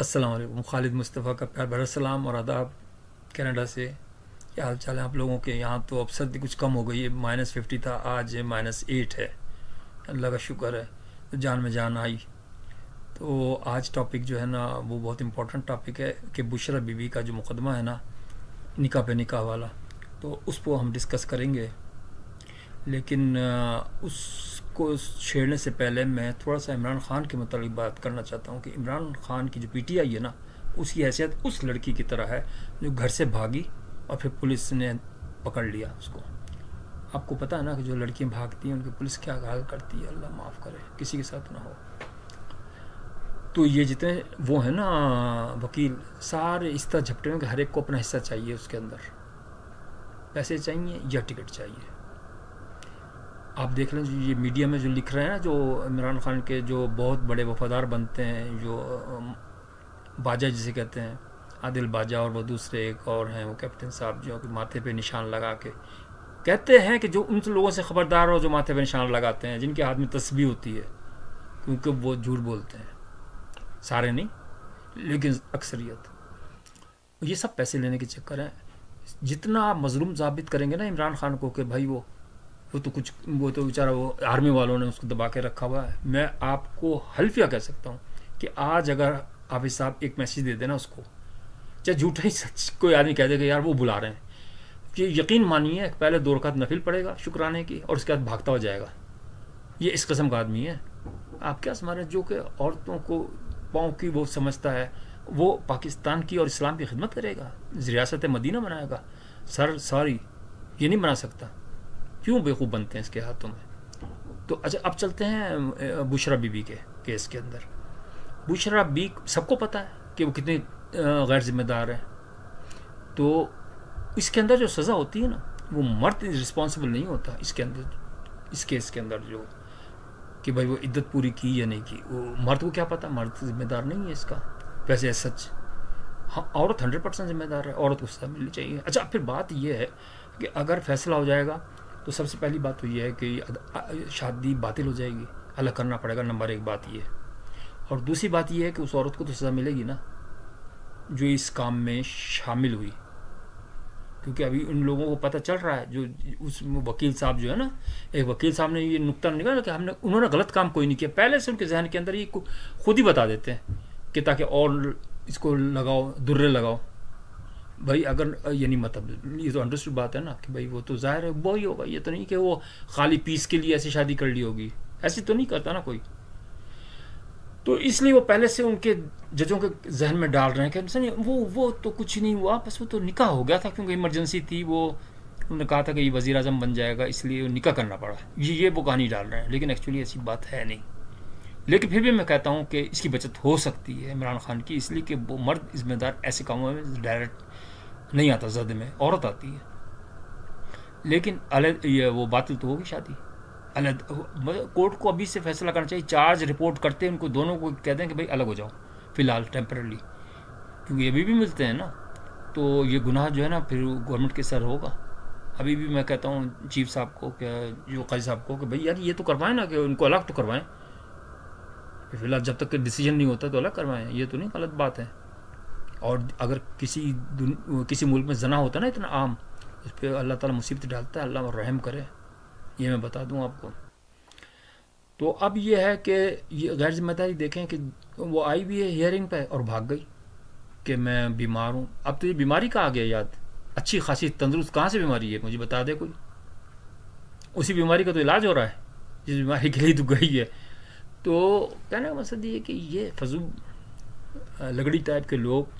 السلام علیکم. خالد مصطفیٰ کا پیار بھرا سلام اور آداب کینیڈا سے. کیا حال چال ہے آپ لوگوں کے؟ یہاں تو اب سردی کچھ کم ہو گئی ہے. -50 تھا، آج -8 ہے. اللہ کا شکر ہے. تو جان میں جان آئی. تو آج ٹاپک جو ہے نا وہ بہت امپورٹنٹ ٹاپک ہے کہ بشرا بی بی کا جو مقدمہ ہے نا نکاح پہ نکاح والا، تو اس کو ہم ڈسکس کریں گے. لیکن اس کو چھیڑنے سے پہلے میں تھوڑا سا عمران خان کے متعلق بات کرنا چاہتا ہوں کہ عمران خان کی جو پی ٹی آئی ہے نا، اس کی حیثیت اس لڑکی کی طرح ہے جو گھر سے بھاگی اور پھر پولیس نے پکڑ لیا اس کو. آپ کو پتہ ہے نا کہ جو لڑکیاں بھاگتی ہیں ان کی پولیس کیا حال کرتی ہے. اللہ معاف کرے، کسی کے ساتھ نہ ہو. تو یہ جتنے وہ ہیں نا وکیل، سارے اس طرح جھپٹے ہیں کہ ہر ایک کو اپنا حصہ چاہیے. اس کے اندر پیسے چاہیے یا ٹکٹ چاہیے. آپ دیکھ لیں جو یہ میڈیا میں جو لکھ رہے ہیں نا، جو عمران خان کے جو بہت بڑے وفادار بنتے ہیں، جو باجا جسے کہتے ہیں، عادل باجا، اور وہ دوسرے ایک اور ہیں وہ کیپٹن صاحب جو کہ ماتھے پہ نشان لگا کے کہتے ہیں کہ جو ان لوگوں سے خبردار ہو جو ماتھے پہ نشان لگاتے ہیں، جن کے ہاتھ میں تسبیح ہوتی ہے، کیونکہ وہ جھوٹ بولتے ہیں. سارے نہیں لیکن اکثریت. یہ سب پیسے لینے کے چکر ہیں. جتنا آپ مظلوم ثابت کریں گے نا عمران خان کو کہ بھائی وہ تو بیچارہ وہ آرمی والوں نے اس کو دبا کے رکھا ہوا ہے. میں آپ کو حلفیہ کہہ سکتا ہوں کہ آج اگر حافظ صاحب ایک میسیج دے دینا اس کو، چاہے جھوٹا ہی سچ کوئی آدمی کہہ دے کہ یار وہ بلا رہے ہیں، کہ یقین مانیے پہلے 2 رکعت نفل پڑے گا شکرانے کی اور اس کے بعد بھاگتا ہو جائے گا. یہ اس قسم کا آدمی ہے. آپ کیا سمجھ رہے ہیں؟ جو کہ عورتوں کو پاؤں کی وہ سمجھتا ہے، وہ پاکستان کی اور اسلام کی خدمت کرے گا، ریاست مدینہ بنائے گا. سوری، یہ نہیں بنا سکتا. کیوں بیوقوف بنتے ہیں اس کے ہاتھوں میں؟ تو اچھا اب چلتے ہیں بشرا بی بی کے کیس کے اندر. بشرا بی سب کو پتہ ہے کہ وہ کتنی غیر ذمہ دار ہے. تو اس کے اندر جو سزا ہوتی ہے نا، وہ مرد رسپانسبل نہیں ہوتا اس کے اندر. اس کیس کے اندر جو کہ بھائی وہ عدت پوری کی یا نہیں کی، وہ مرد کو کیا پتہ. مرد ذمہ دار نہیں ہے اس کا. ویسے سچ ہاں، عورت 100% ذمہ دار ہے. عورت کو سزا ملنی چاہیے. اچھا پھر بات یہ ہے کہ اگر فیصلہ ہو جائے گا تو سب سے پہلی بات تو یہ ہے کہ شادی باطل ہو جائے گی، الگ کرنا پڑے گا. نمبر 1 بات یہ ہے. اور دوسری بات یہ ہے کہ اس عورت کو تو سزا ملے گی نا جو اس کام میں شامل ہوئی. کیونکہ ابھی ان لوگوں کو پتہ چل رہا ہے، جو اس وکیل صاحب جو ہے نا، ایک وکیل صاحب نے یہ نقطہ نکالا کہ انہوں نے غلط کام کوئی نہیں کیا. پہلے سے ان کے ذہن کے اندر یہ خود ہی بتا دیتے ہیں کہ تاکہ اور اس کو لگاؤ، درے لگاؤ. بھائی اگر یہ نہیں مطلب، یہ تو انڈرسٹوڈ بات ہے نا کہ بھائی وہ تو ظاہر ہے وہی ہوگا. یہ تو نہیں کہ وہ خالی پیس کے لیے ایسی شادی کر لی ہوگی، ایسی تو نہیں کرتا نا کوئی. تو اس لیے وہ پہلے سے ان کے ججوں کے ذہن میں ڈال رہے ہیں کہ وہ تو کچھ نہیں ہوا، بس وہ تو نکاح ہو گیا تھا کیونکہ ایمرجنسی تھی. وہ انہوں نے کہا تھا کہ یہ وزیر اعظم بن جائے گا اس لیے نکاح کرنا پڑا. یہ وہ کہانی ڈال رہے ہیں، لیکن ایکچولی ایسی بات ہے نہیں. لیکن پھر بھی میں کہتا ہوں کہ اس کی بچت ہو سکتی ہے عمران خان کی، اس لیے کہ وہ مرد ذمہ دار ایسے کاموں میں ڈائریکٹ نہیں آتا. زد میں عورت آتی ہے. لیکن یہ وہ باطل تو ہوگی شادی. کورٹ کو ابھی سے فیصلہ کرنا چاہیے. چارج رپورٹ کرتے ہیں ان کو دونوں کو کہہ دیں کہ بھائی الگ ہو جاؤ فی الحال ٹیمپرلی، کیونکہ ابھی بھی ملتے ہیں نا. تو یہ گناہ جو ہے نا پھر گورنمنٹ کے سر ہوگا. ابھی بھی میں کہتا ہوں چیف صاحب کو کہ جو قاضی صاحب کو کہ بھائی یار یہ تو کروائیں نا، کہ ان کو الگ تو کروائیں. فی الحال جب تک کہ ڈیسیجن نہیں ہوتا تو الگ کروائیں. یہ تو نہیں غلط بات ہے. اور اگر کسی ملک میں زنا ہوتا ہے نا اتنا عام، اس پہ اللہ تعالیٰ مصیبت ڈالتا ہے. اللہ رحم کرے، یہ میں بتا دوں آپ کو. تو اب یہ ہے کہ یہ غیر ذمہ داری دیکھیں کہ وہ آئی بھی ہے ہیئرنگ پہ اور بھاگ گئی کہ میں بیمار ہوں. اب تو یہ بیماری کا آ گیا یاد. اچھی خاصی تندرست کہاں سے بیماری ہے مجھے بتا دے کوئی. اسی بیماری کا تو علاج ہو رہا ہے جس بیماری کے لیے تو گئی ہے. تو کہنے کا مقصد یہ ہے کہ یہ فضول لگڑی ٹائپ کے لوگ،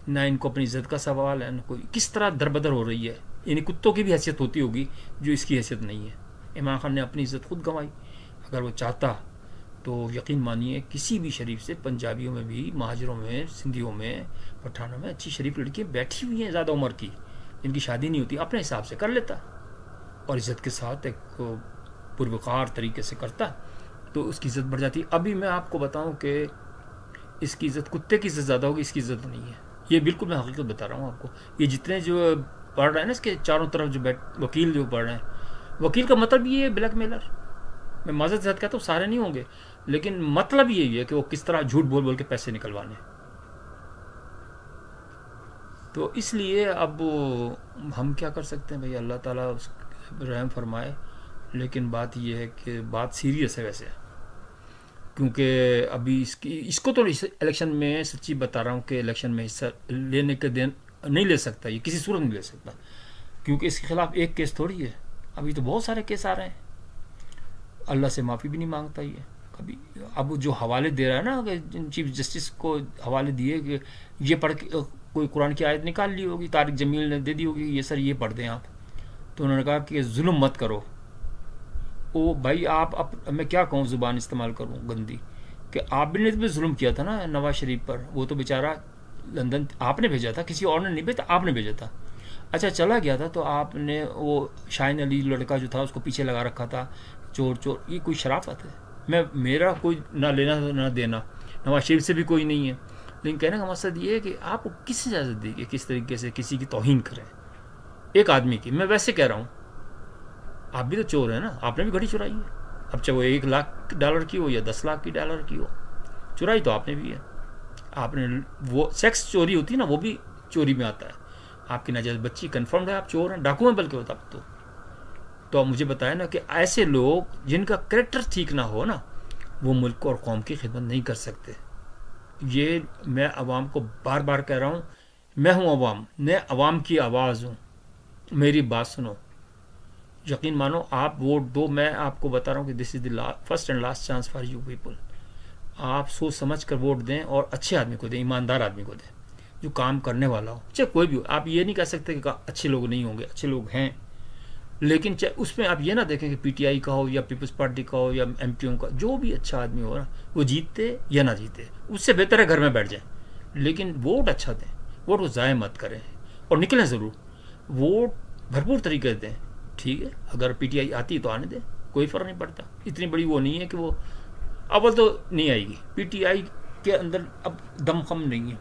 نہ ان کو اپنی عزت کا سوال ہے، نہ کوئی کس طرح دربدر ہو رہی ہے. یعنی کتوں کی بھی حیثیت ہوتی ہوگی جو اس کی حیثیت نہیں ہے. عمران خان نے اپنی عزت خود گنوائی. اگر وہ چاہتا تو یقین مانیے کسی بھی شریف سے، پنجابیوں میں بھی، مہاجروں میں، سندھیوں میں، پٹھانوں میں اچھی شریف لڑکیاں بیٹھی ہوئی ہیں زیادہ عمر کی، جن کی شادی نہیں ہوتی، اپنے حساب سے کر لیتا اور عزت کے ساتھ ایک پروقار طریقے سے کرتا تو اس کی عزت بڑھ جاتی. ابھی میں آپ کو بتاؤں کہ اس کی عزت کتے کی عزت زیادہ ہوگی، اس کی عزت نہیں ہے. یہ بالکل میں حقیقت بتا رہا ہوں آپ کو. یہ جتنے جو پڑھ رہے ہیں نا اس کے چاروں طرف جو وکیل جو پڑھ رہے ہیں، وکیل کا مطلب یہ ہے بلیک میلر. میں معذرت کہتا ہوں سارے نہیں ہوں گے، لیکن مطلب یہی ہے کہ وہ کس طرح جھوٹ بول بول کے پیسے نکلوانے. تو اس لیے اب ہم کیا کر سکتے ہیں بھائی، اللہ تعالیٰ اس رحم فرمائے، لیکن بات یہ ہے کہ بات سیریس ہے ویسے، کیونکہ ابھی اس کو تو الیکشن میں سچی بتا رہا ہوں کہ الیکشن میں حصہ لینے کے دن نہیں لے سکتا، یہ کسی صورت نہیں لے سکتا، کیونکہ اس کے خلاف ایک کیس تھوڑی ہے، ابھی تو بہت سارے کیس آ رہے ہیں، اللہ سے معافی بھی نہیں مانگتا یہ کبھی۔ اب جو حوالے دے رہا ہے نا کہ چیف جسٹس کو حوالے دیے کہ یہ پڑھ کے کوئی قرآن کی آیت نکال لی ہوگی، طارق جمیل نے دے دی ہوگی، یہ سر یہ پڑھ دیں آپ، تو انہوں نے کہا کہ ظلم مت کرو۔ او بھائی آپ میں کیا کہوں، زبان استعمال کروں گندی، کہ آپ نے بھی ظلم کیا تھا نا نواز شریف پر، وہ تو بیچارہ لندن آپ نے بھیجا تھا، کسی اور نے نہیں بھیجا، آپ نے بھیجا تھا، اچھا چلا گیا تھا تو آپ نے وہ شاہین علی لڑکا جو تھا اس کو پیچھے لگا رکھا تھا، چور چور، یہ کوئی شرافت ہے؟ میرا کوئی نہ لینا نہ دینا نواز شریف سے بھی کوئی نہیں ہے، لیکن کہنے کا مقصد یہ ہے کہ آپ کو کس اجازت دی کہ کس طریقے سے کسی کی توہین کریں ایک آدمی کی۔ میں ویسے کہہ رہا ہوں، آپ بھی تو چور ہیں نا، آپ نے بھی گھڑی چرائی ہے، اب چاہے وہ $1,00,000 کی ہو یا $10,00,000 کی ڈالر کی ہو، چرائی تو آپ نے بھی ہے۔ آپ نے وہ سیکس چوری ہوتی ہے نا، وہ بھی چوری میں آتا ہے، آپ کی ناجائز بچی کنفرمڈ ہے آپ چور ہیں، ڈاکو ہیں بلکہ ہوتا تو آپ مجھے بتائیں نا کہ ایسے لوگ جن کا کریکٹر ٹھیک نہ ہو نا، وہ ملک اور قوم کی خدمت نہیں کر سکتے۔ یہ میں عوام کو بار بار کہہ رہا ہوں، میں ہوں عوام، میں عوام کی آواز ہوں، میری بات سنو، یقین مانو، آپ ووٹ دو، میں آپ کو بتا رہا ہوں کہ this is the first and last chance for you people, آپ سوچ سمجھ کر ووٹ دیں اور اچھے آدمی کو دیں، ایماندار آدمی کو دیں، جو کام کرنے والا ہو، چاہے کوئی بھی ہو۔ آپ یہ نہیں کہہ سکتے کہ اچھے لوگ نہیں ہوں گے، اچھے لوگ ہیں، لیکن اس میں آپ یہ نہ دیکھیں کہ پی ٹی آئی کا ہو یا پیپلز پارٹی کا ہو یا ایم کیو ایم کا، جو بھی اچھا آدمی ہو نا، وہ جیتے یا نہ جیتے، اس سے بہتر ہے گھر میں بیٹھ جائیں، لیکن ووٹ اچھا دیں، ووٹ کو ضائع مت کریں، اور نکلیں ضرور، ووٹ بھرپور طریقے سے دیں، ٹھیک ہے، اگر پی ٹی آئی آتی تو آنے دیں، کوئی فرق نہیں پڑتا، اتنی بڑی وہ نہیں ہے کہ وہ اول تو نہیں آئے گی، پی ٹی آئی کے اندر اب دم خم نہیں ہے،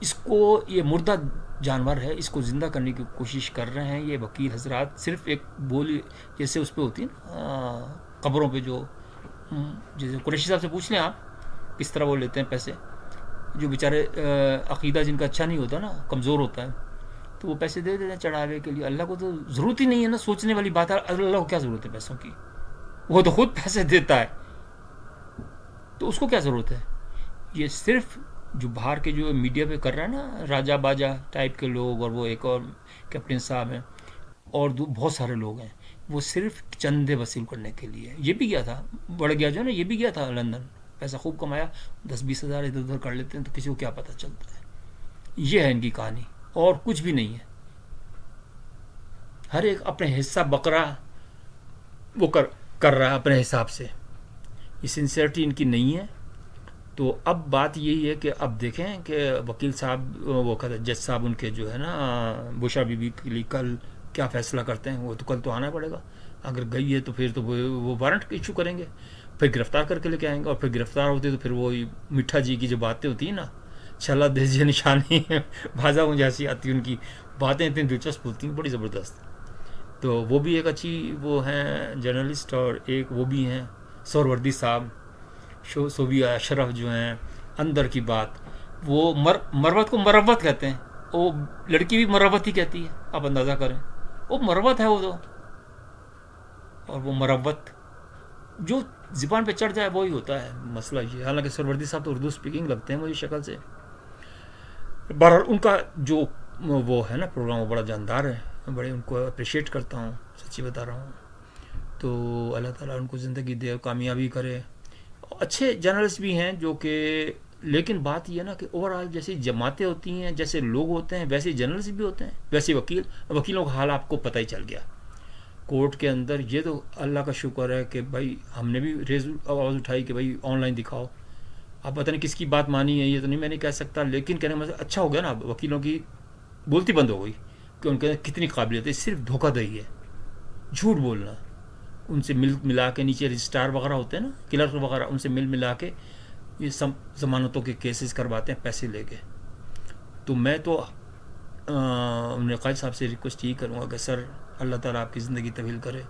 اس کو یہ مردہ جانور ہے، اس کو زندہ کرنے کی کوشش کر رہے ہیں یہ وکیل حضرات، صرف ایک بولی جیسے اس پہ ہوتی ہے نا قبروں پہ، جو جیسے قریشی صاحب سے پوچھ لیں آپ کس طرح وہ لیتے ہیں پیسے، جو بیچارے عقیدہ جن کا اچھا نہیں ہوتا نا، کمزور ہوتا ہے، تو وہ پیسے دے دیتے ہیں چڑھاوے کے لیے، اللہ کو تو ضرورت ہی نہیں ہے نا، سوچنے والی بات ہے، اللہ کو کیا ضرورت ہے پیسوں کی، وہ تو خود پیسے دیتا ہے، تو اس کو کیا ضرورت ہے؟ یہ صرف جو باہر کے جو میڈیا پہ کر رہا ہے نا، راجہ باجا ٹائپ کے لوگ، اور وہ ایک اور کیپٹن صاحب ہیں، اور بہت سارے لوگ ہیں، وہ صرف چندے وصول کرنے کے لیے، یہ بھی گیا تھا، بڑھ گیا جو ہے نا، یہ بھی گیا تھا لندن، پیسہ خوب کمایا، 10-20 ہزار ادھر ادھر کر لیتے ہیں تو کسی کو کیا پتہ چلتا ہے، یہ ہے ان کی کہانی، اور کچھ بھی نہیں ہے، ہر ایک اپنے حصہ بقرہ وہ کر رہا ہے اپنے حساب سے، یہ سنسیئرٹی ان کی نہیں ہے۔ تو اب بات یہی ہے کہ اب دیکھیں کہ وکیل صاحب، وہ جج صاحب ان کے جو ہے نا بشرا بی بی کے لیے کل کیا فیصلہ کرتے ہیں، وہ تو کل تو آنا پڑے گا، اگر گئی ہے تو پھر تو وہ وارنٹ ایشو کریں گے، پھر گرفتار کر کے لے کے آئیں گے، اور پھر گرفتار ہوتے تو پھر وہی میٹھا جی کی جو باتیں ہوتی ہیں نا، چھلا دیجیے نشانی بھازا جیسی آتی ان کی باتیں، اتنی دلچسپ ہوتی ہیں، بڑی زبردست۔ تو وہ بھی ایک اچھی وہ ہیں جرنلسٹ، اور ایک وہ بھی ہیں سہروردی صاحب، صوبیہ اشرف جو ہیں، اندر کی بات، وہ مروت کو مروت کہتے ہیں، وہ لڑکی بھی مروت ہی کہتی ہے، آپ اندازہ کریں، وہ مروت ہے وہ تو، اور وہ مروت جو زبان پہ چڑھ جائے وہی ہوتا ہے مسئلہ یہ، حالانکہ سہروردی صاحب تو اردو اسپیکنگ لگتے ہیں مجھے شکل سے، بہرحال ان کا جو وہ ہے نا پروگرام، وہ بڑا جاندار ہے، بڑے ان کو اپریشیٹ کرتا ہوں، سچی بتا رہا ہوں، تو اللہ تعالیٰ ان کو زندگی دے، کامیابی کرے، اچھے جرنلسٹ بھی ہیں جو کہ، لیکن بات یہ ہے نا کہ اوورآل جیسی جماعتیں ہوتی ہیں، جیسے لوگ ہوتے ہیں، ویسے جرنلسٹ بھی ہوتے ہیں، ویسے وکیلوں کا حال آپ کو پتہ ہی چل گیا کورٹ کے اندر، یہ تو اللہ کا شکر ہے کہ بھائی ہم نے بھی آواز اٹھائی کہ بھائی آن لائن دکھاؤ، آپ پتہ نہیں کس کی بات مانی ہے، یہ تو نہیں میں نہیں کہہ سکتا، لیکن کہنے میں اچھا ہو گیا نا، وکیلوں کی بولتی بند ہو گئی کہ ان کے اندر کتنی قابلیت ہے، صرف دھوکہ دہی ہے، جھوٹ بولنا، ان سے ملا کے نیچے رجسٹرار وغیرہ ہوتے ہیں نا، کلرک وغیرہ، ان سے ملا کے یہ ضمانتوں کے کیسز کرواتے ہیں پیسے لے کے۔ تو میں تو قائد صاحب سے ریکویسٹ یہی کروں گا کہ سر اللہ تعالیٰ آپ کی زندگی طویل کرے،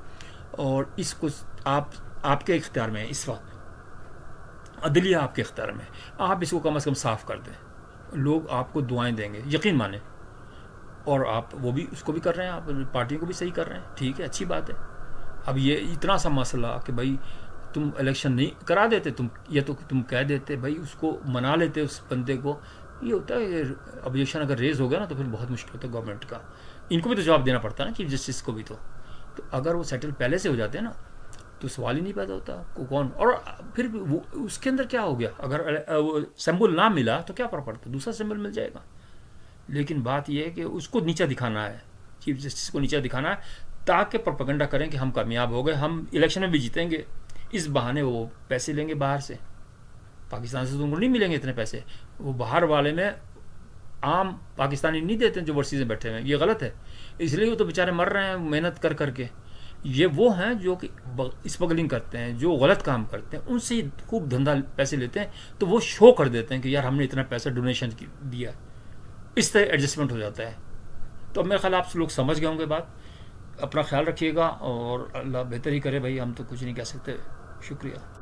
اور اس کو آپ کے اختیار میں ہے، اس وقت عدلیہ آپ کے اختیار میں ہے، آپ اس کو کم از کم صاف کر دیں، لوگ آپ کو دعائیں دیں گے، یقین مانیں، اور آپ وہ بھی اس کو بھی کر رہے ہیں، آپ پارٹیوں کو بھی صحیح کر رہے ہیں، ٹھیک ہے، اچھی بات ہے۔ اب یہ اتنا سا مسئلہ کہ بھائی تم الیکشن نہیں کرا دیتے، تم کہہ دیتے بھائی، اس کو منا لیتے اس بندے کو، یہ ہوتا ہے ابجیکشن اگر ریز ہو گیا نا تو پھر بہت مشکل ہوتا ہے گورنمنٹ کا، ان کو بھی تو جواب دینا پڑتا ہے نا چیف جسٹس کو بھی، تو اگر وہ سیٹل پہلے سے ہو جاتے ہیں نا تو سوال ہی نہیں پیدا ہوتا کون، اور پھر اس کے اندر کیا ہو گیا، اگر سمبل نہ ملا تو کیا فرق پڑتا، دوسرا سمبل مل جائے گا۔ لیکن بات یہ ہے کہ اس کو نیچا دکھانا ہے، چیف جسٹس کو نیچا دکھانا ہے، تاکہ پروپیگنڈا کریں کہ ہم کامیاب ہو گئے، ہم الیکشن میں بھی جیتیں گے، اس بہانے وہ پیسے لیں گے باہر سے، پاکستان سے تو ان کو نہیں ملیں گے اتنے پیسے، وہ باہر والے میں عام پاکستانی نہیں دیتے جو ورسیز میں بیٹھے ہوئے ہیں، یہ غلط ہے، اس لیے وہ تو بیچارے مر رہے ہیں محنت کر کر کے۔ یہ وہ ہیں جو کہ اسمگلنگ کرتے ہیں، جو غلط کام کرتے ہیں، ان سے خوب دھندا پیسے لیتے ہیں، تو وہ شو کر دیتے ہیں کہ یار ہم نے اتنا پیسہ ڈونیشن دیا، اس طرح ایڈجسٹمنٹ ہو جاتا ہے۔ تو اب میرے خیال آپ لوگ سمجھ گئے ہوں گے بات، اپنا خیال رکھیے گا اور اللہ بہتر ہی کرے بھائی، ہم تو کچھ نہیں کہہ سکتے۔ شکریہ۔